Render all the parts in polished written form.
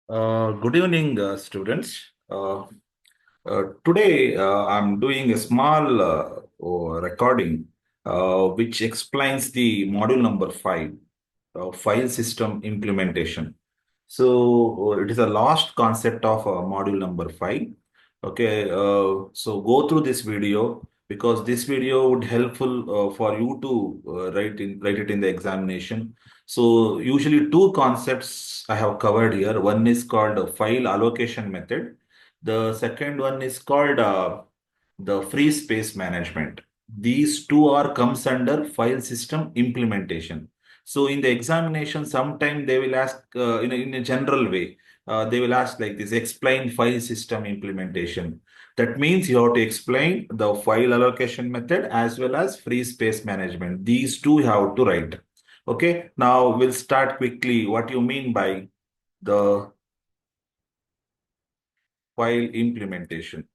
Good evening, students. Today, I'm doing a small recording which explains the module number 5, file system implementation. So, it is a last concept of module number 5. Okay, so go through this video because this video would helpful for you to write it in the examination. So usually two concepts I have covered here. One is called file allocation method. The second one is called the free space management. These two are comes under file system implementation. So in the examination, sometime they will ask in a general way. They will ask like this: explain file system implementation. That means you have to explain the file allocation method as well as free space management. These two you have to write. Okay, now we'll start quickly. What you mean by the file implementation?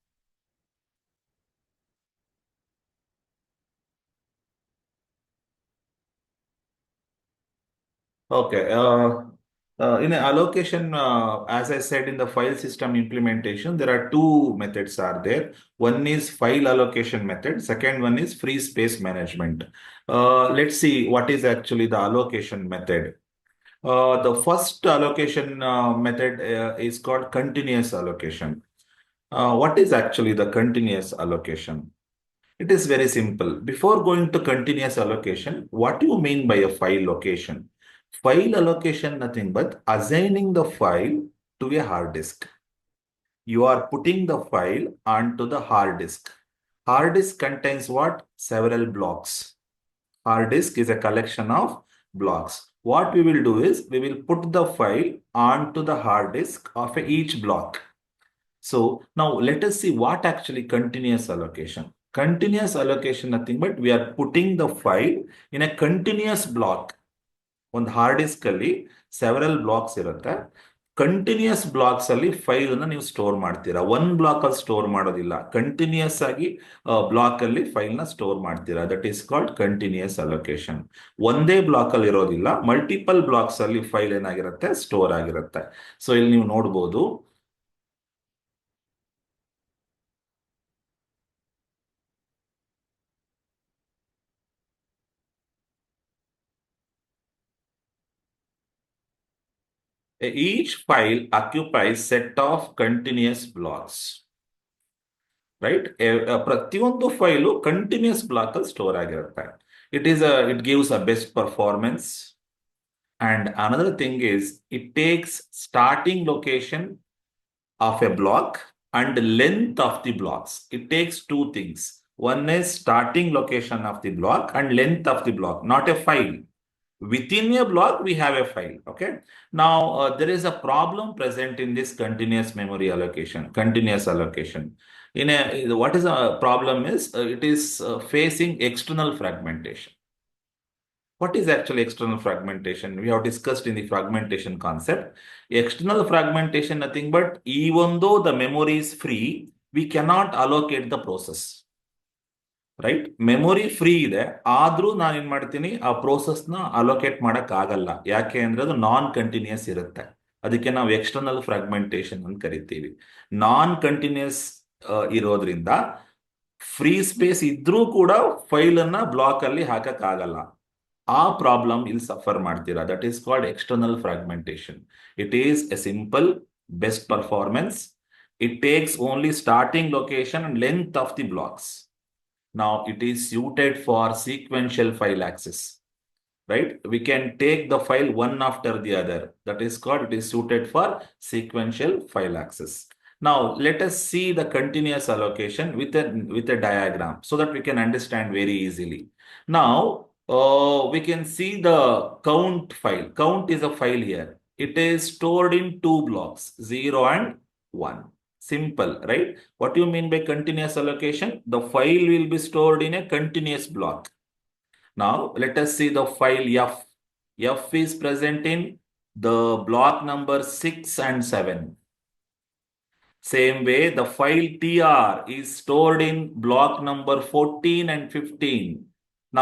Okay. In an allocation, as I said in the file system implementation, there are two methods are there. One is file allocation method. Second one is free space management. Let's see what is actually the allocation method. The first allocation method is called continuous allocation. What is actually the continuous allocation? It is very simple. Before going to continuous allocation, what do you mean by a file location? File allocation, nothing but assigning the file to a hard disk. You are putting the file onto the hard disk. Hard disk contains what? Several blocks. Hard disk is a collection of blocks. What we will do is we will put the file onto the hard disk of each block. So now let us see what actually continuous allocation. Continuous allocation, nothing but we are putting the file in a continuous block. ಒಂದು hard disk ಅಲ್ಲಿ several blocks ಇರುತ್ತೆ. Continuous blocks ಅಲ್ಲಿ file ಅನ್ನ ನೀವು store ಮಾಡ್ತೀರಾ. One block ಅಲ್ಲಿ store ಮಾಡೋದಿಲ್ಲ, continuous ಆಗಿ ಬ್ಲಾಕ್ ಅಲ್ಲಿ ಫೈಲ್ ನ ಸ್ಟೋರ್ ಮಾಡ್ತೀರಾ. That is called continuous allocation. ಒಂದೇ ಬ್ಲಾಕ್ ಅಲ್ಲಿ ಇರೋದಿಲ್ಲ, ಮಲ್ಟಿಪಲ್ ಬ್ಲಾಕ್ಸ್ ಅಲ್ಲಿ ಫೈಲ್ ಏನಾಗಿರುತ್ತೆ, ಸ್ಟೋರ್ ಆಗಿರುತ್ತೆ. ಸೊ ಇಲ್ಲಿ ನೀವು ನೋಡ್ಬೋದು. Each file occupies set of continuous blocks. Right? ಪ್ರತಿಯೊಂದು ಫೈಲು ಕಂಟಿನ್ಯೂಸ್ ಬ್ಲಾಕ್ ಅಲ್ಲಿ ಸ್ಟೋರ್ ಆಗಿರುತ್ತೆ. It gives a best performance. And another thing is it takes starting location of a block and length of the blocks. It takes two things. One is starting location of the block and length of the block, not a file. Within a block, we have a file. Okay. Now, there is a problem present in this continuous memory allocation, continuous allocation. What is a problem is it is facing external fragmentation. What is actually external fragmentation? We have discussed in the fragmentation concept. External fragmentation, nothing but even though the memory is free, we cannot allocate the process. Right, memory free ಇದೆ, ಆದ್ರೂ ನಾನು ಏನ್ ಮಾಡ್ತೀನಿ, ಆ process ನ allocate ಮಾಡಕ್ ಆಗಲ್ಲ. ಯಾಕೆ ಅಂದ್ರೆ ಅದು ನಾನ್ ಕಂಟಿನ್ಯೂಸ್ ಇರುತ್ತೆ. ಅದಕ್ಕೆ ನಾವು ಎಕ್ಸ್ಟರ್ನಲ್ ಫ್ರಾಗ್ಮೆಂಟೇಶನ್ ಅಂತ ಕರಿತೀವಿ. ನಾನ್ ಕಂಟಿನ್ಯೂಸ್ ಇರೋದ್ರಿಂದ ಫ್ರೀ ಸ್ಪೇಸ್ ಇದ್ರೂ ಕೂಡ ಫೈಲ್ ಅನ್ನ ಬ್ಲಾಕ್ ಅಲ್ಲಿ ಹಾಕಕ್ ಆಗಲ್ಲ. ಆ ಪ್ರಾಬ್ಲಮ್ ಇಲ್ಲಿ ಸಫರ್ ಮಾಡ್ತೀರಾ. That is called external fragmentation. It is A simple best performance. It takes only starting location and length of the blocks. Now it is suited for sequential file access, right? We can take the file one after the other. That is called, it is suited for sequential file access. Now let us see the continuous allocation with a diagram so that we can understand very easily. Now we can see the count file. Count is a file here. It is stored in two blocks, 0 and 1. Simple, right? What do you mean by continuous allocation? The file will be stored in a continuous block. Now, let us see the file F. F is present in the block number 6 and 7. Same way, the file TR is stored in block number 14 and 15.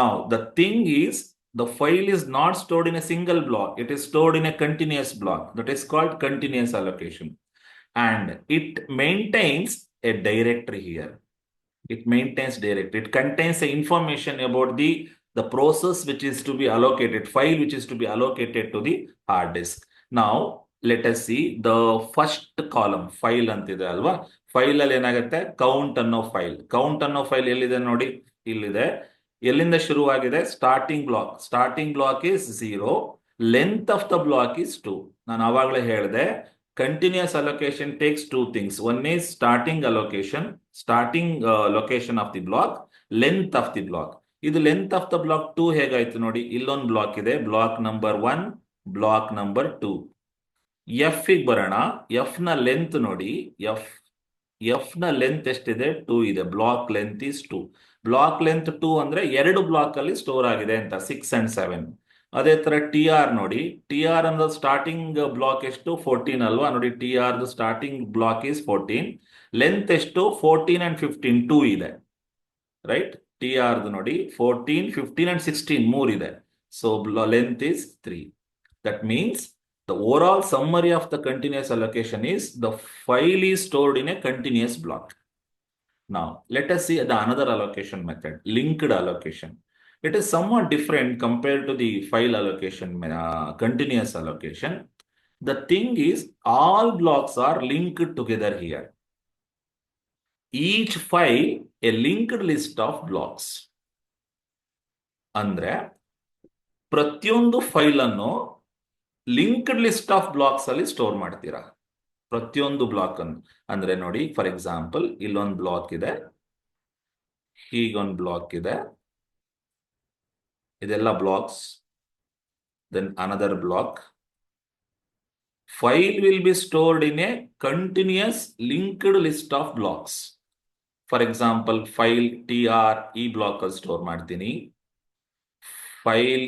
Now, the thing is, the file is not stored in a single block. It is stored in a continuous block. That is called continuous allocation. And it maintains a directory here. It maintains directory. It contains the information about the process which is to be allocated, file which is to be allocated to the hard disk. Now, let us see the first column, file antide alva. File ಅಲ್ಲಿ ಏನಾಗುತ್ತೆ count ಅನ್ನೋ file. Count ಅನ್ನೋ file ಎಲ್ಲಿದೆ ನೋಡಿ, ಇಲ್ಲಿದೆ. ಎಲ್ಲಿಂದ ಶುರುವಾಗಿದೆ? Starting block is 0. Length of the block is 2. ನಾನು ಆವಾಗಲೇ ಹೇಳಿದೆ, continuous allocation takes two things. One is starting location of the block, length of the block. ಇದು ಲೆಂತ್ ಆಫ್ ದ ಬ್ಲಾಕ್ 2 ಹೇಗಾಯ್ತು ನೋಡಿ, ಇಲ್ಲೊಂದು ಬ್ಲಾಕ್ ಇದೆ, block number 1, block number 2. F ಗೆ ಬರೋಣ. ಎಫ್ ನ ಲೆಂತ್ ನೋಡಿ, ಎಫ್ ನ ಲೆಂತ್ ಎಷ್ಟಿದೆ? 2 ಇದೆ. Block length is 2. Block length 2 ಅಂದ್ರೆ 2 ಬ್ಲಾಕ್ ಅಲ್ಲಿ ಸ್ಟೋರ್ ಆಗಿದೆ ಅಂತ, 6 and 7. ಅದೇ ತರ ಟಿ ಆರ್ ನೋಡಿ, ಟಿ ಆರ್ ಅನ್ನೋದು ಸ್ಟಾರ್ಟಿಂಗ್ ಬ್ಲಾಕ್ ಎಷ್ಟು? 14 ಅಲ್ವಾ? ನೋಡಿ, T R starting block is 14. Length ಎಷ್ಟು? 14 and 15, 2 ಇದೆ. ರೈಟ್? ಟಿ ಆರ್ ನೋಡಿ 14, 15 and 16, 3 ಇದೆ. So length is 3. That means the overall summary of the continuous allocation is the file is stored in a continuous block. Now, let us see the another allocation method, linked allocation. It is somewhat different compared to the file allocation, continuous allocation. The thing is, all blocks are linked together here. Each file a linked list of blocks. ಅಂದ್ರೆ ಪ್ರತಿಯೊಂದು file ಅನ್ನು linked list of blocks ಅಲ್ಲಿ store ಮಾಡ್ತೀರಾ, ಪ್ರತಿಯೊಂದು block ಅನ್ನು. ಅಂದ್ರೆ ನೋಡಿ, for example ಇಲ್ಲೊಂದು ಬ್ಲಾಕ್ ಇದೆ, ಹೀಗೊಂದು ಬ್ಲಾಕ್ ಇದೆ, ಇದೆಲ್ಲ blocks. Then another block. File will be stored in a continuous linked list of blocks. For example file T R ಈ ಬ್ಲಾಕ್ ಅಲ್ಲಿ ಸ್ಟೋರ್ ಮಾಡ್ತೀನಿ, ಫೈಲ್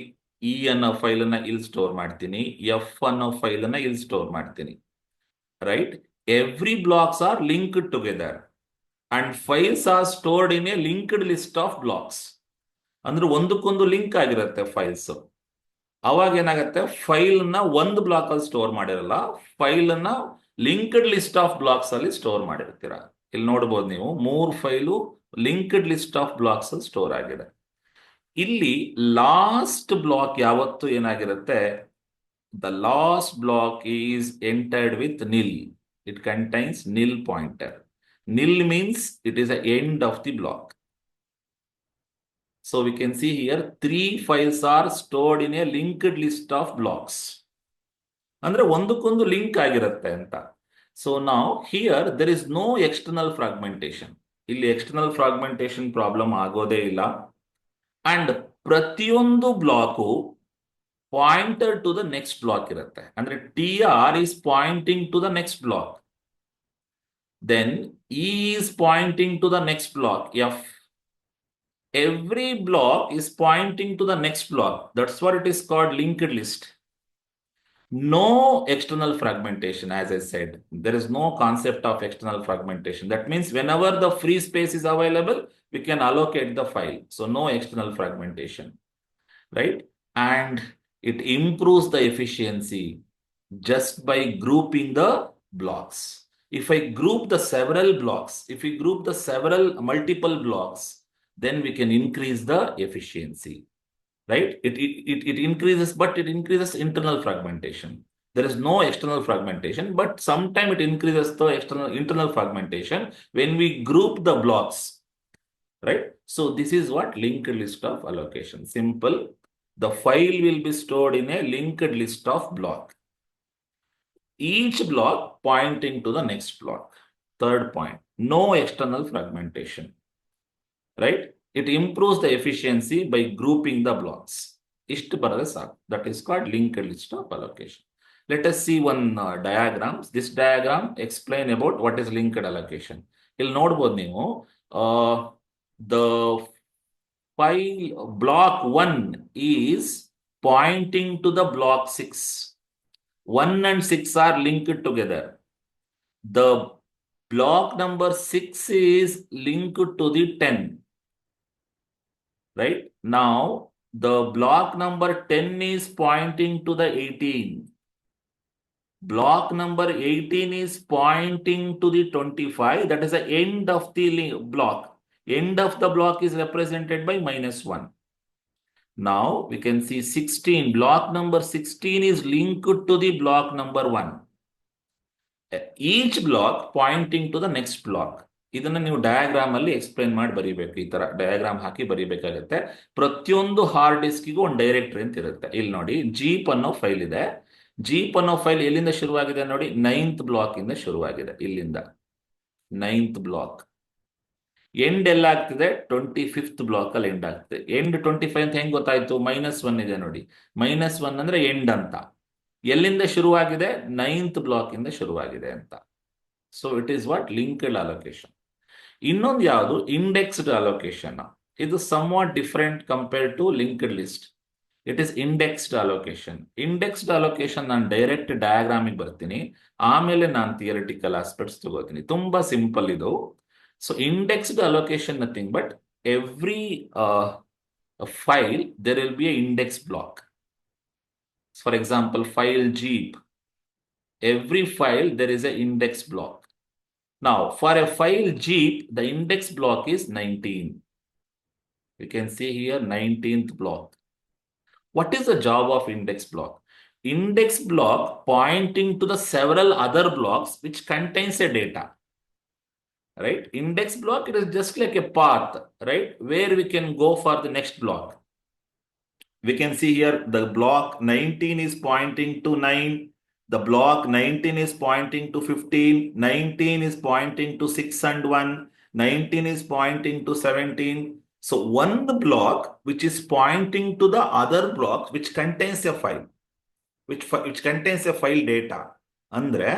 ಇ ಅನ್ನೋ ಫೈಲ್ ಅನ್ನ ಇಲ್ಲಿ ಸ್ಟೋರ್ ಮಾಡ್ತೀನಿ, ಎಫ್ ಅನ್ನೋ ಫೈಲ್ ಅನ್ನ ಇಲ್ಲಿ ಸ್ಟೋರ್ ಮಾಡ್ತೀನಿ. Right? Every blocks are linked together and files are stored in a linked list of blocks. ಅಂದ್ರೆ ಒಂದಕ್ಕೊಂದು ಲಿಂಕ್ ಆಗಿರುತ್ತೆ ಫೈಲ್ಸ್. ಅವಾಗ ಏನಾಗುತ್ತೆ, ಫೈಲ್ ನ ಒಂದು ಬ್ಲಾಕ್ ಅಲ್ಲಿ ಸ್ಟೋರ್ ಮಾಡಿರಲ್ಲ, ಫೈಲ್ ಅನ್ನ ಲಿಂಕ್ಡ್ ಲಿಸ್ಟ್ ಆಫ್ ಬ್ಲಾಕ್ಸ್ ಅಲ್ಲಿ ಸ್ಟೋರ್ ಮಾಡಿರ್ತೀರ. ಇಲ್ಲಿ ನೋಡ್ಬೋದು ನೀವು, 3 file linked list of blocks ಅಲ್ಲಿ ಸ್ಟೋರ್ ಆಗಿದೆ. ಇಲ್ಲಿ ಲಾಸ್ಟ್ ಬ್ಲಾಕ್ ಯಾವತ್ತು ಏನಾಗಿರುತ್ತೆ, the last block is entered with nil. It contains nil pointer. Nil means it is a end of the block. So we can see here 3 files are stored in a linked list of blocks. ಅಂದ್ರೆ ಒಂದಕ್ಕೊಂದು link ಆಗಿರುತ್ತೆ ಅಂತ. So now here there is no external fragmentation. ಇಲ್ಲಿ external fragmentation problem ಆಗೋದೇ ಇಲ್ಲ. And ಪ್ರತಿಯೊಂದು block pointer to the next block ಇರುತ್ತೆ. ಅಂದ್ರೆ T R is pointing to the next block, then E is pointing to the next block, F. Every block is pointing to the next block. That's what it is called linked list. No external fragmentation, as I said. There is no concept of external fragmentation. That means whenever the free space is available, we can allocate the file. So no external fragmentation, right? And it improves the efficiency just by grouping the blocks. If I group the several blocks, if we group the multiple blocks, then we can increase the efficiency, right? It increases, but it increases internal fragmentation. There is no external fragmentation, but sometimes it increases the internal fragmentation when we group the blocks, right? So this is what linked list of allocation. Simple. The file will be stored in a linked list of block. Each block pointing to the next block. Third point, no external fragmentation. Right? It improves the efficiency by grouping the blocks. Ishtu barade saaku. That is called linked list of allocation. Let us see one diagram. This diagram explain about what is linked allocation. ಇಲ್ಲಿ ನೋಡಬಹುದು ನೀವು, the file block 1 is pointing to the block 6. 1 and 6 are linked together. The block number 6 is linked to the 10. Right? Now, the block number 10 is pointing to the 18. Block number 18 is pointing to the 25. That is the end of the block. End of the block is represented by -1. Now we can see 16. Block number 16 is linked to the block number 1. Each block pointing to the next block. ಇದನ್ನ ನೀವು diagram ಅಲ್ಲಿ explain ಮಾಡಿ ಬರೀಬೇಕು. ಈ ತರ diagram ಹಾಕಿ ಬರೀಬೇಕಾಗುತ್ತೆ. ಪ್ರತಿಯೊಂದು hard ಡಿಸ್ಕಿಗೂ ಒಂದು directory ಅಂತ ಇರುತ್ತೆ. ಇಲ್ಲಿ ನೋಡಿ, ಜೀಪ್ ಅನ್ನೋ ಫೈಲ್ ಇದೆ. ಜೀಪ್ ಅನ್ನೋ ಫೈಲ್ ಎಲ್ಲಿಂದ ಶುರುವಾಗಿದೆ ನೋಡಿ, 9th ಬ್ಲಾಕ್ ಇಂದ ಶುರುವಾಗಿದೆ. ಇಲ್ಲಿಂದ 9th ಬ್ಲಾಕ್. ಎಂಡ್ ಎಲ್ಲ ಆಗ್ತಿದೆ 25th ಬ್ಲಾಕ್ ಅಲ್ಲಿ ಎಂಡ್ ಆಗ್ತದೆ. ಎಂಡ್ 25 ಅಂತ ಹೆಂಗ್ ಗೊತ್ತಾಯ್ತು? -1 ಇದೆ ನೋಡಿ. -1 ಅಂದ್ರೆ ಎಂಡ್ ಅಂತ. ಎಲ್ಲಿಂದ ಶುರುವಾಗಿದೆ? 9th ಬ್ಲಾಕ್ ಇಂದ ಶುರುವಾಗಿದೆ ಅಂತ. So it is what linked allocation. ಇನ್ನೊಂದು ಯಾವುದು? Indexed allocation. ಇದು somewhat different compare to linked list. It is indexed allocation. Indexed allocation ನಾನು ಡೈರೆಕ್ಟ್ ಡಯಾಗ್ರಾಮಿಗೆ ಬರ್ತೀನಿ, ಆಮೇಲೆ ನಾನು ಥಿಯರಿಟಿಕಲ್ ಆಸ್ಪೆಕ್ಟ್ಸ್ ತಗೋತೀನಿ. ತುಂಬಾ ಸಿಂಪಲ್ ಇದು. So indexed allocation nothing but every file there will be a index block. For example, file jeep. Every file there is an index block. Now for a file jeep, the index block is 19. You can see here 19th block. What is the job of index block? Index block pointing to the several other blocks which contains a data. Right? Index block, it is just like a path, right? Where we can go for the next block. We can see here the block 19 is pointing to 9. The block 19 is pointing to 15, 19 is pointing to 6 and 1, 19 is pointing to 17. So one block which is pointing to the other block which contains a file, which contains a file data. ಅಂದ್ರೆ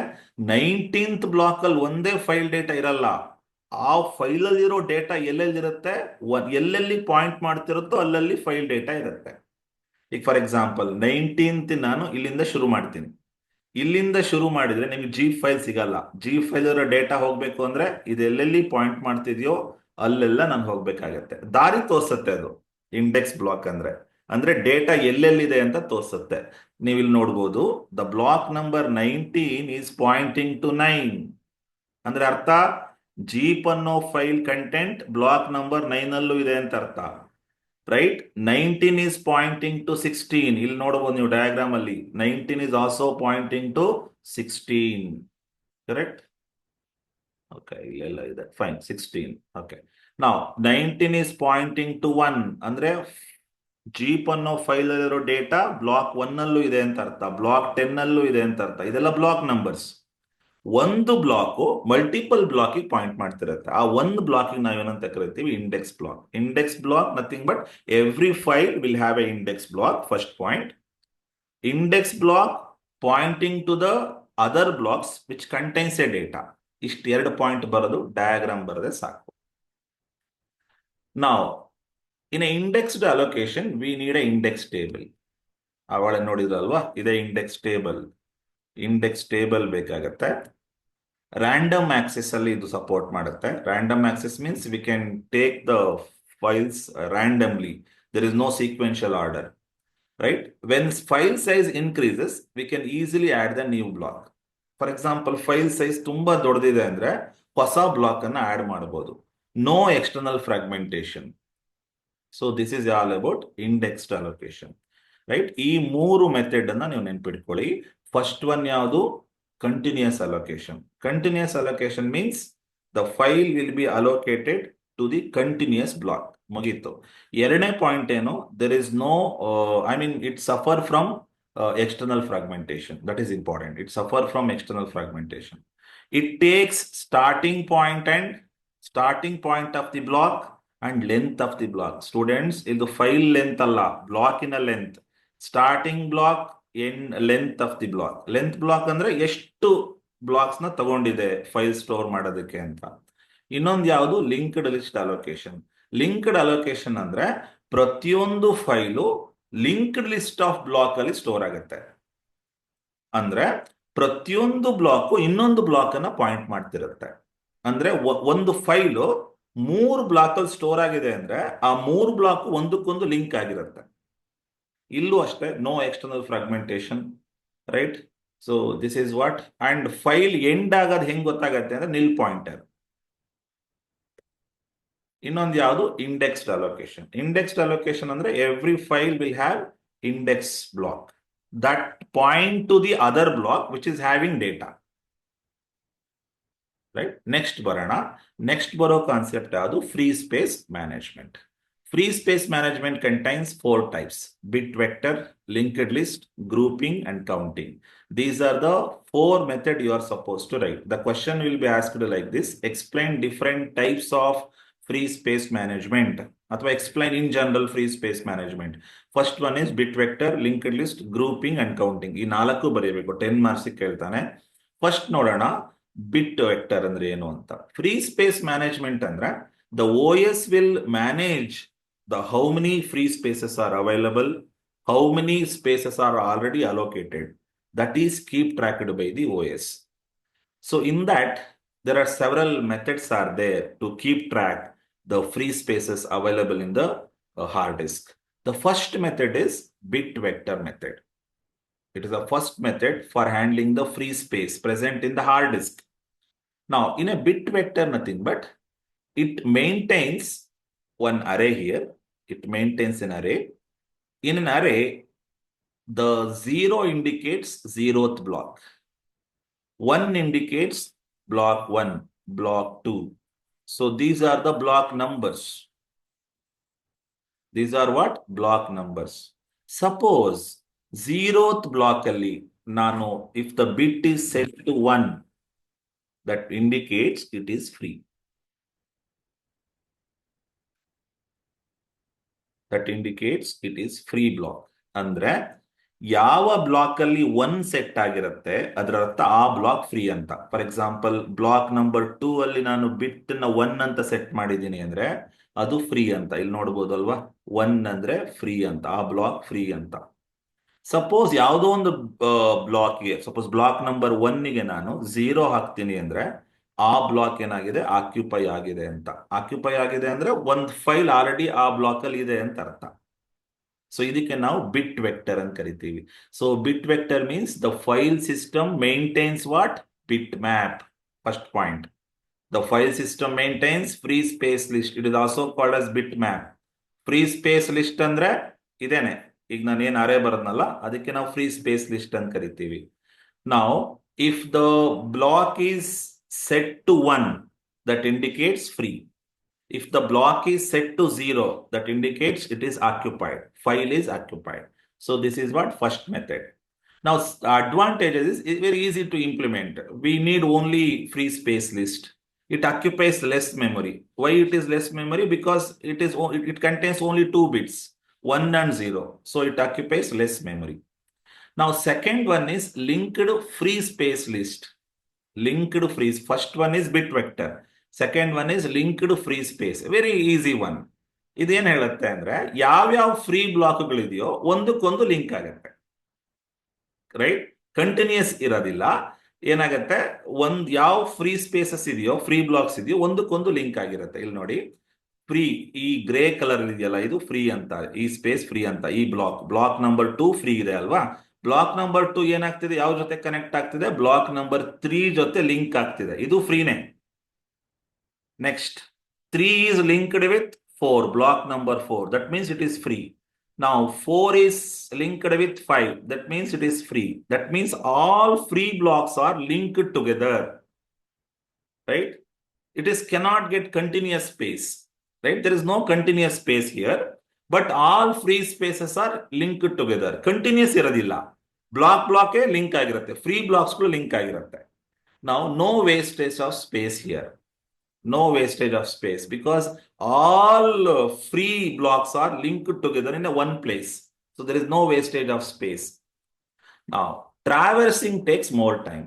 19th block ಅಲ್ಲಿ ಒಂದೇ file data ಇರಲ್ಲ. ಆ file ಅಲ್ಲಿ ಇರೋ data ಎಲ್ಲೆಲ್ಲಿರುತ್ತೆ, ಎಲ್ಲೆಲ್ಲಿ point ಮಾಡ್ತಿರುತ್ತೋ ಅಲ್ಲಲ್ಲಿ file data ಇರುತ್ತೆ. ಈಗ ಫಾರ್ ಎಕ್ಸಾಂಪಲ್ 19th ನಾನು ಇಲ್ಲಿಂದ ಶುರು ಮಾಡ್ತೀನಿ. ಇಲ್ಲಿಂದ ಶುರು ಮಾಡಿದ್ರೆ ನಿಮ್ಗೆ ಜೀಪ್ ಫೈಲ್ ಸಿಗಲ್ಲ. ಜೀಪ್ ಫೈಲ್ ಇರೋ ಡೇಟಾ ಹೋಗ್ಬೇಕು ಅಂದ್ರೆ ಇದೆಲ್ಲೆಲ್ಲಿ ಪಾಯಿಂಟ್ ಮಾಡ್ತಿದ್ಯೋ ಅಲ್ಲೆಲ್ಲ ನಾನು ಹೋಗ್ಬೇಕಾಗತ್ತೆ. ದಾರಿ ತೋರ್ಸತ್ತೆ ಅದು ಇಂಡೆಕ್ಸ್ ಬ್ಲಾಕ್ ಅಂದ್ರೆ. ಅಂದ್ರೆ ಡೇಟಾ ಎಲ್ಲೆಲ್ಲಿದೆ ಅಂತ ತೋರ್ಸತ್ತೆ. ನೀವು ಇಲ್ಲಿ ನೋಡ್ಬೋದು, the block number 19 is pointing to 9. ಅಂದ್ರೆ ಅರ್ಥ, ಜೀಪ್ ಅನ್ನೋ ಫೈಲ್ ಕಂಟೆಂಟ್ ಬ್ಲಾಕ್ ನಂಬರ್ 9 ಅಲ್ಲೂ ಇದೆ ಅಂತ ಅರ್ಥ. ರೈಟ್? 19 is pointing to 16. ಇಲ್ಲಿ ನೋಡಬಹುದು ನೀವು ಡಯಾಗ್ರಾಮ್ ಅಲ್ಲಿ, 19 is also pointing to 16. Correct? Okay, ಇಲ್ಲೆಲ್ಲ ಇದೆ. ಫೈನ್, 16. ಓಕೆ, ನಾವು 19 is pointing to 1. ಅಂದ್ರೆ ಜೀಪ್ ಅನ್ನೋ ಫೈಲ್ ಅಲ್ಲಿರೋ ಡೇಟಾ ಬ್ಲಾಕ್ 1 ಅಲ್ಲೂ ಇದೆ ಅಂತ ಅರ್ಥ, ಬ್ಲಾಕ್ 10 ಅಲ್ಲೂ ಇದೆ ಅಂತ ಅರ್ಥ. ಇದೆಲ್ಲ ಬ್ಲಾಕ್ ನಂಬರ್ಸ್. ಒಂದು ಬ್ಲಾಕ್ ಮಲ್ಟಿಪಲ್ ಬ್ಲಾಕ್ ಪಾಯಿಂಟ್ ಮಾಡ್ತಿರುತ್ತೆ. ಆ ಒಂದು ಬ್ಲಾಕ್ ನಾವೇನಂತ ಕರಿತೀವಿ? Index block. Index block nothing but every file will have a index block. First point. Index block pointing to the other blocks which contains a data. ಇಷ್ಟು 2 point ಬರೋದು, diagram ಬರದೆ ಸಾಕು. ನಾವು in indexed allocation we need a index table. ಅವಳೆ ನೋಡಿದ್ರಲ್ವಾ, ಇದೇ index table. Index table ಬೇಕಾಗತ್ತೆ. Random access ಅಲ್ಲಿ ಇದು ಸಪೋರ್ಟ್ ಮಾಡುತ್ತೆ. Random access means we can take the files randomly. There is no sequential order. Right? When file size increases we can easily add the new block. For example, file size ತುಂಬಾ ದೊಡ್ಡದಿದೆ ಅಂದ್ರೆ ಹೊಸ block ಅನ್ನ add ಮಾಡಬಹುದು. No external fragmentation. So this is all about indexed allocation. Right? ಈ 3 method ಅನ್ನ ನೀವು ನೆನ್ಪಿಟ್ಕೊಳ್ಳಿ. ಫಸ್ಟ್ ಒನ್ ಯಾವುದು? Continuous allocation. Continuous allocation means the file will B allocated to the continuous block. ಮುಗೀತು. ಎರಡನೇ ಪಾಯಿಂಟ್ ಏನು? There is no, I mean it suffer from external fragmentation. That is important. It suffers from external fragmentation. It takes starting point of the block and length of the block. Students, ಇದು file length ಅಲ್ಲ, block in a length. Starting block in length of the block. Length block ಅಂದ್ರೆ ಎಷ್ಟು blocks ನ ತಗೊಂಡಿದೆ file store ಮಾಡೋದಕ್ಕೆ ಅಂತ. ಇನ್ನೊಂದು ಯಾವುದು? Linked list allocation. Linked allocation ಅಂದ್ರೆ ಪ್ರತಿಯೊಂದು ಫೈಲು ಲಿಂಕ್ಡ್ ಲಿಸ್ಟ್ ಆಫ್ ಬ್ಲಾಕ್ ಅಲ್ಲಿ ಸ್ಟೋರ್ ಆಗುತ್ತೆ. ಅಂದ್ರೆ ಪ್ರತಿಯೊಂದು ಬ್ಲಾಕ್ ಇನ್ನೊಂದು ಬ್ಲಾಕ್ ಅನ್ನ ಪಾಯಿಂಟ್ ಮಾಡ್ತಿರುತ್ತೆ. ಅಂದ್ರೆ ಒಂದು ಫೈಲು 3 ಬ್ಲಾಕ್ ಅಲ್ಲಿ ಸ್ಟೋರ್ ಆಗಿದೆ ಅಂದ್ರೆ ಆ 3 ಬ್ಲಾಕ್ ಒಂದಕ್ಕೊಂದು ಲಿಂಕ್ ಆಗಿರುತ್ತೆ. ಇಲ್ಲೂ ಅಷ್ಟೇ, no external fragmentation, right? So this is what. And file end ಆಗೋದು ಹೆಂಗ್ ಗೊತ್ತಾಗತ್ತೆ ಅಂದ್ರೆ ನಿಲ್ ಪಾಯಿಂಟರ್. ಇನ್ನೊಂದು ಯಾವುದು, ಇಂಡೆಕ್ಸ್ಡ್ ಅಲೋಕೇಶನ್. ಇಂಡೆಕ್ಸ್ಡ್ ಅಲೋಕೇಶನ್ ಅಂದ್ರೆ every file will have index block that point to the other block which is having data, right? Next ಬರೋಣ. Next ಬರೋ concept ಯಾವುದು, free space management. Free space management contains 4 types: bit vector, linked list, grouping, and counting. These are the 4 methods you are supposed to write. The question will be asked like this: explain different types of free space management, ಅಥವಾ explain in general free space management. First one is bit vector, linked list, grouping, and counting. ಈ 4 ಬರೆಯಬೇಕು, 10 marks ಕೇಳ್ತಾನೆ. First ನೋಡೋಣ ಬಿಟ್ vector ಅಂದ್ರೆ ಏನು ಅಂತ. Free space management ಅಂದ್ರೆ the OS will manage the how many free spaces are available, how many spaces are already allocated. That is keep tracked by the OS. So in that, there are several methods are there to keep track the free spaces available in the hard disk. The first method is bit vector method. It is the first method for handling the free space present in the hard disk. Now, in a bit vector, nothing but it maintains one array here. It maintains an array. In an array, the 0 indicates 0th block. 1 indicates block 1, block 2. So these are the block numbers. These are what? Block numbers. Suppose 0th block alli nano, if the bit is set to 1, that indicates it is free. That indicates it is free block. ಅಂದ್ರೆ ಯಾವ block ಅಲ್ಲಿ 1 set ಆಗಿರುತ್ತೆ ಅದರ ಅರ್ಥ ಆ block free ಅಂತ. For example, block number 2 ಅಲ್ಲಿ ನಾನು ಬಿಟ್ ನ 1 ಅಂತ ಸೆಟ್ ಮಾಡಿದ್ದೀನಿ ಅಂದ್ರೆ ಅದು ಫ್ರೀ ಅಂತ. ಇಲ್ಲಿ ನೋಡ್ಬೋದಲ್ವಾ, 1 ಅಂದ್ರೆ ಫ್ರೀ ಅಂತ, ಆ ಬ್ಲಾಕ್ ಫ್ರೀ ಅಂತ. ಸಪೋಸ್ ಯಾವುದೋ ಒಂದು ಬ್ಲಾಕ್ಗೆ, ಸಪೋಸ್ ಬ್ಲಾಕ್ ನಂಬರ್ 1ಗೆ ನಾನು 0 ಹಾಕ್ತೀನಿ ಅಂದ್ರೆ ಆ ಬ್ಲಾಕ್ ಏನಾಗಿದೆ, ಆಕ್ಯುಪೈ ಆಗಿದೆ ಅಂತ. ಆಕ್ಯುಪೈ ಆಗಿದೆ ಅಂದ್ರೆ ಒಂದು ಫೈಲ್ ಆಲ್ರೆಡಿ ಆ ಬ್ಲಾಕ್ ಅಲ್ಲಿ ಇದೆ ಅಂತ ಅರ್ಥ. ಸೊ ಇದಕ್ಕೆ ನಾವು ಬಿಟ್ ವೆಕ್ಟರ್ ಅಂತ ಕರಿತೀವಿ. So bit vector means the file system maintains what, bit map. First point, the file system maintains free space list. It is also called as bit map. Free space list ಅಂದ್ರೆ ಇದೇನೆ, ಈಗ ನಾನು ಏನ್ ಅರೇ ಬರೋದ್ನಲ್ಲ ಅದಕ್ಕೆ ನಾವು free space list ಅಂತ ಕರಿತೀವಿ. ನಾವು if the block is set to 1, that indicates free. If the block is set to 0, that indicates it is occupied. File is occupied. So this is what first method. Now advantages is it's very easy to implement. We need only free space list. It occupies less memory. Why it is less memory? Because it contains only 2 bits, 1 and 0. So it occupies less memory. Now second one is linked free space list. Linked free. First one is bit vector. Second one is linked free space. Very easy one. ಇದೇನ್ ಹೇಳುತ್ತೆ ಅಂದ್ರೆ ಯಾವ್ಯಾವ free ಬ್ಲಾಕ್ಗಳಿದೆಯೋ ಒಂದಕ್ಕೊಂದು link ಆಗುತ್ತೆ, right? Continuous ಇರೋದಿಲ್ಲ. ಏನಾಗುತ್ತೆ, ಯಾವ free spaces ಇದೆಯೋ, ಫ್ರೀ ಬ್ಲಾಕ್ಸ್ ಇದೆಯೋ ಒಂದಕ್ಕೊಂದು ಲಿಂಕ್ ಆಗಿರುತ್ತೆ. ಇಲ್ಲಿ ನೋಡಿ, ಫ್ರೀ ಈ ಗ್ರೇ ಕಲರ್ ಇದೆಯಲ್ಲ ಇದು ಫ್ರೀ ಅಂತ, ಈ ಸ್ಪೇಸ್ ಫ್ರೀ ಅಂತ. ಈ ಬ್ಲಾಕ್ ನಂಬರ್ 2 ಫ್ರೀ ಇದೆ ಅಲ್ವಾ. ಬ್ಲಾಕ್ ನಂಬರ್ 2 ಏನಾಗ್ತಿದೆ, ಯಾವ ಜೊತೆ ಕನೆಕ್ಟ್ ಆಗ್ತಿದೆ, ಬ್ಲಾಕ್ ನಂಬರ್ 3 ಜೊತೆ ಲಿಂಕ್ ಆಗ್ತಿದೆ. ಇದು ಫ್ರೀನೇ. Next 3 is linked with 4, block number 4. That means it is free. Now 4 is linked with 5. That means it is free. That means all free blocks are linked together, right? It is cannot get continuous space, right? There is no continuous space here, but all free spaces are linked together. Continuous ಇರೋದಿಲ್ಲ, block link ಆಗಿರುತ್ತೆ, free ಬ್ಲಾಕ್ಸ್ಗಳು link ಆಗಿರುತ್ತೆ. Now no wastage of space here. No wastage of space because all free blocks are linked together in a one place. So there is no wastage of space. Now traversing takes more time.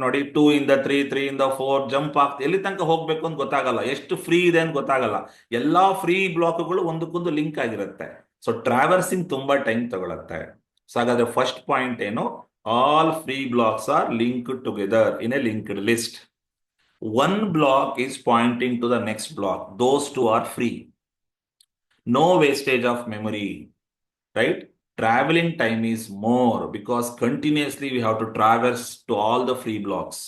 ನೋಡಿ 2 ಇಂದ 3, 3 ಇಂದ 4 jump ಆಗ್ತದೆ, ಎಲ್ಲಿ ತನಕ ಹೋಗ್ಬೇಕು ಅಂತ ಗೊತ್ತಾಗಲ್ಲ, ಎಷ್ಟು ಫ್ರೀ ಇದೆ ಅಂತ ಗೊತ್ತಾಗಲ್ಲ. ಎಲ್ಲಾ ಫ್ರೀ ಬ್ಲಾಕ್ಗಳು ಒಂದಕ್ಕೊಂದು ಲಿಂಕ್ ಆಗಿರುತ್ತೆ. ಸೊ ಟ್ರಾವರ್ಸಿಂಗ್ ತುಂಬಾ ಟೈಮ್ ತಗೊಳುತ್ತೆ. ಸೊ ಹಾಗಾದ್ರೆ ಫಸ್ಟ್ ಪಾಯಿಂಟ್ ಏನು, all free blocks are linked together in a linked list. One block is pointing to the next block. Those two are free. No wastage of memory, right? traveling time is more because continuously we have to traverse to all the free blocks.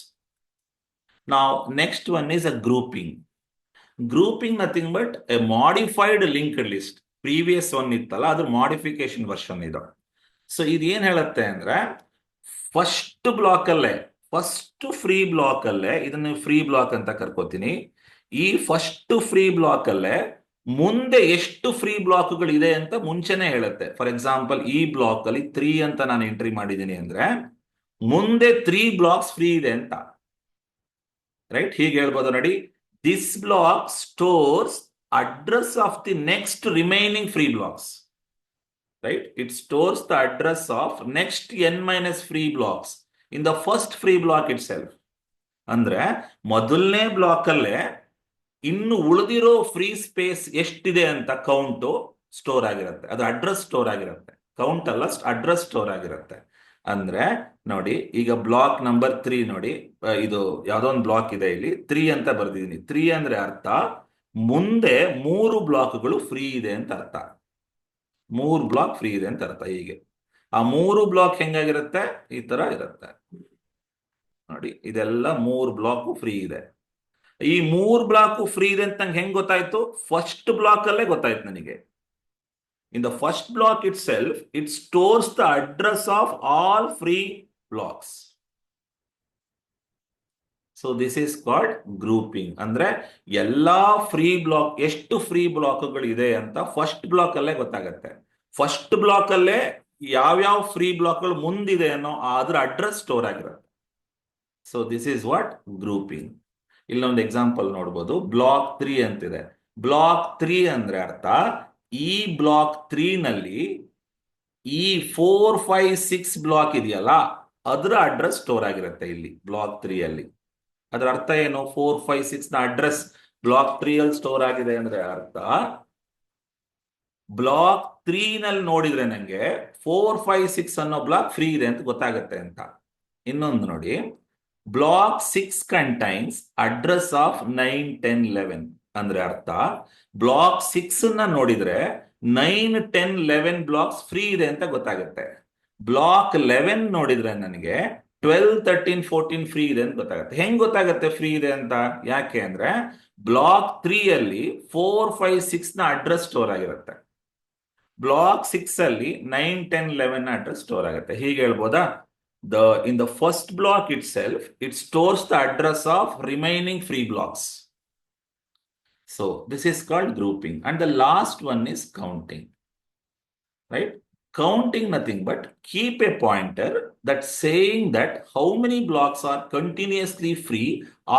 Now next one is a grouping. Grouping nothing but a modified linked list. Previous one ಇತ್ತಲ್ಲ ಅದ್ರ modification version ಇದು. So ಇದೇನ್ ಹೇಳುತ್ತೆ ಅಂದ್ರೆ first block ಅಲ್ಲೇ, first free block ಅಲ್ಲೇ, ಇದನ್ನ free block ಅಂತ ಕರ್ಕೋತೀನಿ. ಈ ಫಸ್ಟ್ ಫ್ರೀ ಬ್ಲಾಕ್ ಅಲ್ಲೇ ಮುಂದೆ ಎಷ್ಟು ಫ್ರೀ ಬ್ಲಾಕ್ಗಳು ಇದೆ ಅಂತ ಮುಂಚೆನೆ ಹೇಳುತ್ತೆ. ಫಾರ್ ಎಕ್ಸಾಂಪಲ್ ಈ ಬ್ಲಾಕ್ ಅಲ್ಲಿ 3 ಅಂತ ನಾನು ಎಂಟ್ರಿ ಮಾಡಿದ್ದೀನಿ ಅಂದ್ರೆ ಮುಂದೆ 3 ಬ್ಲಾಕ್ಸ್ ಫ್ರೀ ಇದೆ ಅಂತ. ರೈಟ್, ಹೀಗೆ ಹೇಳ್ಬೋದು ನೋಡಿ. This block stores address of the next remaining free blocks. Right, it stores the address of next n minus free blocks in the first free block itself. ಅಂದ್ರೆ ಮೊದಲನೇ ಬ್ಲಾಕ್ ಅಲ್ಲೇ ಇನ್ನು ಉಳಿದಿರೋ ಫ್ರೀ ಸ್ಪೇಸ್ ಎಷ್ಟಿದೆ ಅಂತ ಕೌಂಟ್ ಸ್ಟೋರ್ ಆಗಿರುತ್ತೆ. ಅದು address store ಆಗಿರುತ್ತೆ, ಕೌಂಟ್ ಅಲ್ಲ, ಅಡ್ರೆಸ್ ಸ್ಟೋರ್ ಆಗಿರುತ್ತೆ. ಅಂದ್ರೆ ನೋಡಿ, ಈಗ ಬ್ಲಾಕ್ ನಂಬರ್ 3 ನೋಡಿ, ಇದು ಯಾವ್ದೋ ಒಂದು ಬ್ಲಾಕ್ ಇದೆ, ಇಲ್ಲಿ 3 ಅಂತ ಬರ್ದಿದ್ದೀನಿ. 3 ಅಂದ್ರೆ ಅರ್ಥ ಮುಂದೆ 3 ಬ್ಲಾಕ್ಗಳು ಫ್ರೀ ಇದೆ ಅಂತ ಅರ್ಥ. 3 ಬ್ಲಾಕ್ ಫ್ರೀ ಇದೆ ಅಂತ ಅರ್ಥ. ಹೀಗೆ ಆ 3 ಬ್ಲಾಕ್ ಹೆಂಗಾಗಿರುತ್ತೆ, ಈ ತರ ಇರುತ್ತೆ ನೋಡಿ. ಇದೆಲ್ಲ 3 ಬ್ಲಾಕ್ ಫ್ರೀ ಇದೆ. ಈ 3 ಬ್ಲಾಕ್ ಫ್ರೀ ಇದೆ ಅಂತ ನಂಗೆ ಹೆಂಗ್ ಗೊತ್ತಾಯ್ತು? ಫಸ್ಟ್ ಬ್ಲಾಕ್ ಅಲ್ಲೇ ಗೊತ್ತಾಯ್ತು ನನಗೆ. In the first block itself it stores the address of all free blocks. So this is called grouping. ಅಂದ್ರೆ ಎಲ್ಲಾ ಫ್ರೀ ಬ್ಲಾಕ್, ಎಷ್ಟು ಫ್ರೀ ಬ್ಲಾಕ್ಗಳು ಇದೆ ಅಂತ ಫಸ್ಟ್ ಬ್ಲಾಕ್ ಅಲ್ಲೇ ಗೊತ್ತಾಗತ್ತೆ. ಫಸ್ಟ್ ಬ್ಲಾಕ್ ಅಲ್ಲೇ ಯಾವ್ಯಾವ ಫ್ರೀ ಬ್ಲಾಕ್ಗಳು ಮುಂದಿದೆ ಅನ್ನೋ ಅದ್ರ ಅಡ್ರೆಸ್ ಸ್ಟೋರ್ ಆಗಿರುತ್ತೆ. So this is what grouping. ಇಲ್ಲೊಂದು ಎಕ್ಸಾಂಪಲ್ ನೋಡ್ಬೋದು. ಬ್ಲಾಕ್ 3 ಅಂತಿದೆ. ಬ್ಲಾಕ್ 3 ಅಂದ್ರೆ ಅರ್ಥ ಈ ಬ್ಲಾಕ್ 3 ನಲ್ಲಿ ಈ 4, 5, 6 ಬ್ಲಾಕ್ ಇದೆಯಲ್ಲ ಅದರ ಅಡ್ರೆಸ್ ಸ್ಟೋರ್ ಆಗಿರುತ್ತೆ ಇಲ್ಲಿ ಬ್ಲಾಕ್ 3 ಅಲ್ಲಿ. ಅದರ ಅರ್ಥ ಏನು? 4, 5, 6 ನ ಅಡ್ರೆಸ್ ಬ್ಲಾಕ್ 3 ಅಲ್ಲಿ ಸ್ಟೋರ್ ಆಗಿದೆ ಅಂದ್ರೆ ಅರ್ಥ ಬ್ಲಾಕ್ 3 ನಲ್ಲಿ ನೋಡಿದ್ರೆ ನಂಗೆ 4, 5, 6 ಅನ್ನೋ ಬ್ಲಾಕ್ ಫ್ರೀ ಇದೆ ಅಂತ ಗೊತ್ತಾಗುತ್ತೆ ಅಂತ. ಇನ್ನೊಂದು ನೋಡಿ, ಬ್ಲಾಕ್ 6 ಕಂಟೈನ್ಸ್ ಅಡ್ರೆಸ್ ಆಫ್ 9, 10, 11 ಅಂದ್ರೆ ಅರ್ಥ ಬ್ಲಾಕ್ 6 ನ ನೋಡಿದ್ರೆ 9, 10, 11 ಬ್ಲಾಕ್ಸ್ ಫ್ರೀ ಇದೆ ಅಂತ ಗೊತ್ತಾಗುತ್ತೆ. ಬ್ಲಾಕ್ 11 ನೋಡಿದ್ರೆ ನನಗೆ 12, 13, 14 ಫ್ರೀ ಇದೆ ಅಂತ ಗೊತ್ತಾಗುತ್ತೆ. ಹೆಂಗ್ ಗೊತ್ತಾಗುತ್ತೆ ಫ್ರೀ ಇದೆ ಅಂತ? ಯಾಕೆ ಅಂದ್ರೆ ಬ್ಲಾಕ್ 3 ಅಲ್ಲಿ 4, 5, 6 ನ ಅಡ್ರೆಸ್ ಸ್ಟೋರ್ ಆಗಿರುತ್ತೆ. ಬ್ಲಾಕ್ 6 ಅಲ್ಲಿ 9, 10, 11 ನ ಅಡ್ರೆಸ್ ಸ್ಟೋರ್ ಆಗುತ್ತೆ. ಹೀಗೆ ಹೇಳ್ಬೋದಾ? In the first block itself, it stores the address of remaining free blocks. So this is called grouping. And the last one is counting. Right? Counting nothing but keep a pointer that saying that how many blocks are continuously free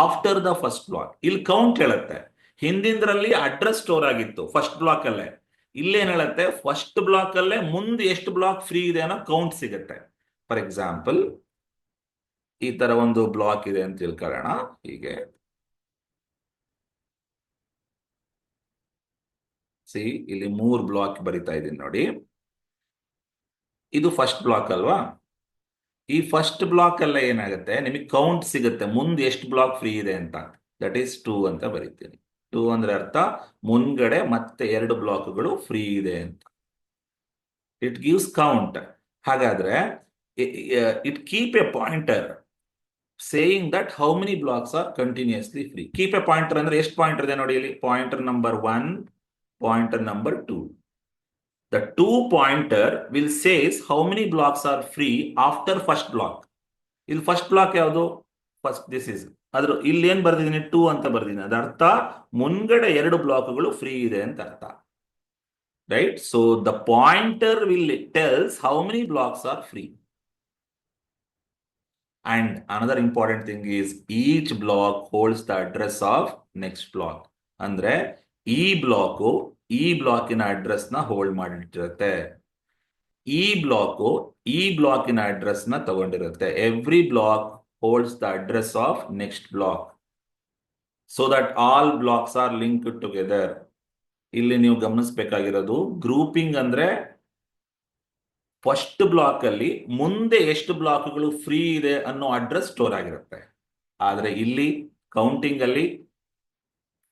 after the first block. ಇಲ್ಲಿ count ಹೇಳುತ್ತೆ. ಹಿಂದಿಂದ್ರಲ್ಲಿ address store ಆಗಿತ್ತು first block ಅಲ್ಲೇ. ಇಲ್ಲೇನ್ ಹೇಳುತ್ತೆ? First block ಅಲ್ಲೇ ಮುಂದೆ ಎಷ್ಟು block free ಇದೆ ಅನ್ನೋ ಕೌಂಟ್ ಸಿಗುತ್ತೆ. ಫಾರ್ ಎಕ್ಸಾಂಪಲ್ ಈ ತರ ಒಂದು ಬ್ಲಾಕ್ ಇದೆ ಅಂತ ತಿಳ್ಕೊಳ್ಳೋಣ. ಹೀಗೆ ಸಿ, ಇಲ್ಲಿ 3 ಬ್ಲಾಕ್ ಬರಿತಾ ಇದ್ದೀನಿ ನೋಡಿ. ಇದು ಫಸ್ಟ್ ಬ್ಲಾಕ್ ಅಲ್ವಾ? ಈ ಫಸ್ಟ್ ಬ್ಲಾಕ್ ಅಲ್ಲ ಏನಾಗುತ್ತೆ, ನಿಮಗೆ ಕೌಂಟ್ ಸಿಗುತ್ತೆ ಮುಂದೆ ಎಷ್ಟು ಬ್ಲಾಕ್ ಫ್ರೀ ಇದೆ ಅಂತ. ದಟ್ ಈಸ್ 2 ಅಂತ ಬರೀತೀನಿ. 2 ಅಂದ್ರೆ ಅರ್ಥ ಮುಂದ್ಗಡೆ ಮತ್ತೆ 2 ಬ್ಲಾಕ್ಗಳು ಫ್ರೀ ಇದೆ ಅಂತ. It gives count. ಹಾಗಾದ್ರೆ it keep a pointer saying that how many blocks are continuously free. Keep a pointer ಅಂದ್ರೆ ಎಷ್ಟು ಪಾಯಿಂಟರ್ ಇದೆ ನೋಡಿ ಇಲ್ಲಿ. Pointer number 1, pointer number 2. The 2 pointer will says how many blocks are free after first block. ಇಲ್ಲಿ first block ಯಾವುದು? First this is. ಅದ್ರ ಇಲ್ಲಿ ಏನ್ ಬರ್ದಿದ್ದೀನಿ? 2 ಅಂತ ಬರ್ದಿದ್ದೀನಿ. ಅದ ಅರ್ಥ ಮುಂದ್ಗಡೆ 2 ಬ್ಲಾಕ್ಗಳು ಫ್ರೀ ಇದೆ ಅಂತ ಅರ್ಥ. Right? So the pointer will tells how many blocks R free. And another important thing is each block holds the address of next block. ಅಂದ್ರೆ ಈ ಬ್ಲಾಕು ಈ ಬ್ಲಾಕಿನ ಅಡ್ರೆಸ್ ನ ಹೋಲ್ಡ್ ಮಾಡಿಟ್ಟಿರುತ್ತೆ. ಈ ಬ್ಲಾಕು ಈ ಬ್ಲಾಕಿನ ಅಡ್ರೆಸ್ ನ ತಗೊಂಡಿರುತ್ತೆ. Every block holds the address of next block so that all blocks are linked together. ಇಲ್ಲಿ ನೀವು ಗಮನಿಸಬೇಕಾಗಿರೋದು ಗ್ರೂಪಿಂಗ್ ಅಂದ್ರೆ ಫಸ್ಟ್ ಬ್ಲಾಕ್ ಅಲ್ಲಿ ಮುಂದೆ ಎಷ್ಟು ಬ್ಲಾಕ್ಗಳು ಫ್ರೀ ಇದೆ ಅನ್ನೋ ಅಡ್ರೆಸ್ ಸ್ಟೋರ್ ಆಗಿರುತ್ತೆ. ಆದ್ರೆ ಇಲ್ಲಿ ಕೌಂಟಿಂಗ್ ಅಲ್ಲಿ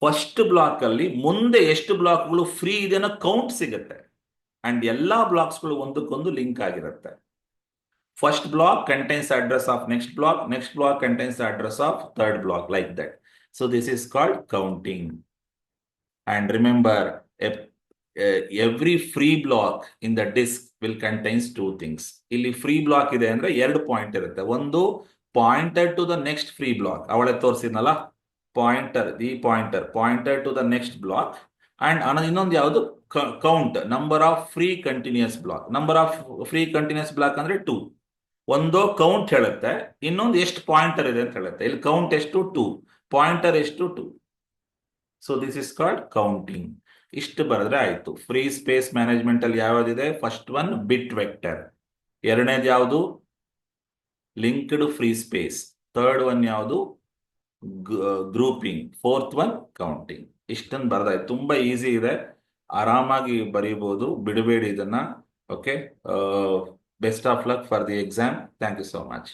ಫಸ್ಟ್ ಬ್ಲಾಕ್ ಅಲ್ಲಿ ಮುಂದೆ ಎಷ್ಟು ಬ್ಲಾಕ್ಗಳು ಫ್ರೀ ಇದೆ ಅನ್ನೋ ಕೌಂಟ್ ಸಿಗುತ್ತೆ. ಅಂಡ್ ಎಲ್ಲಾ ಬ್ಲಾಕ್ಸ್ಗಳು ಒಂದಕ್ಕೊಂದು ಲಿಂಕ್ ಆಗಿರುತ್ತೆ. First block contains address of next block contains address of third block, like that. So this is called counting. And remember, every free block in the disk will contains two things. ಇಲ್ಲಿ free block ಇದೆ ಅಂದ್ರೆ ಎರಡು point ಇರುತ್ತೆ. ಒಂದು pointer to the next free block, ಅವಳೆ ತೋರಿಸಿದ್ನಲ್ಲ pointer to the next block. And ಇನ್ನೊಂದು ಯಾವುದು, count number of free continuous block. Number of free continuous block ಅಂದ್ರೆ 2. ಒಂದು ಕೌಂಟ್ ಹೇಳುತ್ತೆ, ಇನ್ನೊಂದು ಎಷ್ಟು ಪಾಯಿಂಟರ್ ಇದೆ ಅಂತ ಹೇಳುತ್ತೆ. ಇಲ್ಲಿ ಕೌಂಟ್ ಎಷ್ಟು 2, ಪಾಯಿಂಟರ್ ಎಷ್ಟು 2. So this is called counting. ಇಷ್ಟು ಬರೆದ್ರೆ ಆಯ್ತು. ಫ್ರೀ ಸ್ಪೇಸ್ ಮ್ಯಾನೇಜ್ಮೆಂಟ್ ಅಲ್ಲಿ ಯಾವ್ದಿದೆ, ಫಸ್ಟ್ ಒನ್ ಬಿಟ್ ವೆಕ್ಟರ್, ಎರಡನೇದು ಯಾವುದು linked free space, third one ಯಾವುದು ಗ್ರೂಪಿಂಗ್, ಫೋರ್ತ್ ಒನ್ ಕೌಂಟಿಂಗ್. ಇಷ್ಟನ್ನು ಬರ್ದಾಯ್ತು. ತುಂಬಾ ಈಸಿ ಇದೆ, ಆರಾಮಾಗಿ ಬರೀಬಹುದು, ಬಿಡಬೇಡಿ ಇದನ್ನ. Okay, best of luck for the exam. Thank you so much.